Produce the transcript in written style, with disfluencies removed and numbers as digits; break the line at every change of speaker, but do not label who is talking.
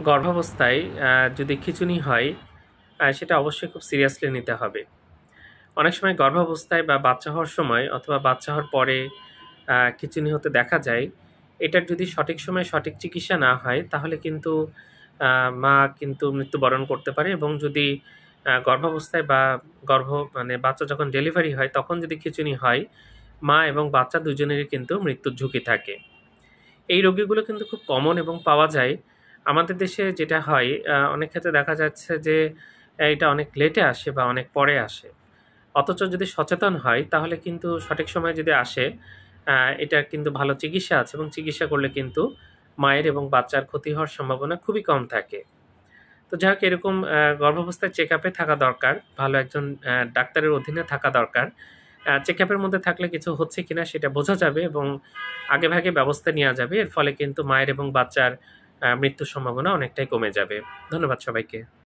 গর্ভাবস্থায় যদি খিঁচুনি হয় সেটা অবশ্যই খুব সিরিয়াসলি নিতে হবে। অনেক সময় গর্ভাবস্থায় বা বাচ্চা হওয়ার সময় অথবা বাচ্চা হওয়ার পরে খিঁচুনি হতে দেখা যায়। এটার যদি সঠিক সময়ে সঠিক চিকিৎসা না হয় তাহলে কিন্তু মা কিন্তু মৃত্যুবরণ করতে পারে এবং যদি গর্ভাবস্থায় বা মানে বাচ্চা যখন ডেলিভারি হয় তখন যদি খিঁচুনি হয়, মা এবং বাচ্চা দুজনেরই কিন্তু মৃত্যুর ঝুঁকি থাকে। এই রোগীগুলো কিন্তু খুব কমন এবং পাওয়া যায়। আমাদের দেশে যেটা হয় অনেক ক্ষেত্রে দেখা যাচ্ছে যে এটা অনেক লেটে আসে বা অনেক পরে আসে। অথচ যদি সচেতন হয় তাহলে কিন্তু সঠিক সময়ে যদি আসে এটার কিন্তু ভালো চিকিৎসা আছে এবং চিকিৎসা করলে কিন্তু মায়ের এবং বাচ্চার ক্ষতি হওয়ার সম্ভাবনা খুবই কম থাকে। তো যাই হোক এরকম গর্ভাবস্থায় চেকআপে থাকা দরকার। ভালো একজন ডাক্তারের অধীনে থাকা দরকার। চেকআপের মধ্যে থাকলে কিছু হচ্ছে কিনা সেটা বোঝা যাবে এবং আগেভাগে ব্যবস্থা নেওয়া যাবে। এর ফলে কিন্তু মায়ের এবং বাচ্চার মৃত্যুর সম্ভাবনা অনেকটাই কমে যাবে। ধন্যবাদ সবাইকে।